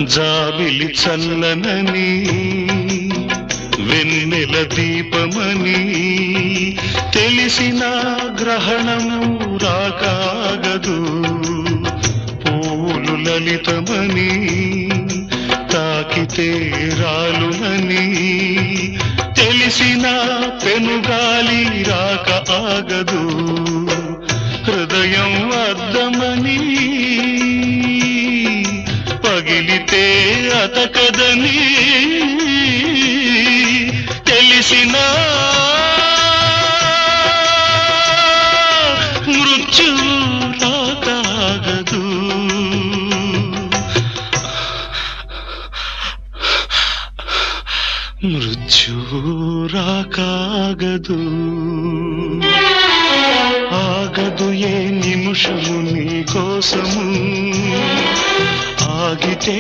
జాబిలి చల్లనని వెన్నెల దీపమని తెలిసిన గ్రహణము రాకాగదు. పూలు లలితమని తాకితే రాలునని తెలిసిన పెనుగాలి రాక ఆగదు. హృదయం అద్దమని పగిలితే అతకదని తెలిసిన మృత్యువు రాకాగదు. మృత్యువు రాకాగదు. ఆగదు ఏ నిమిషము నీ కోసము, ఆగితే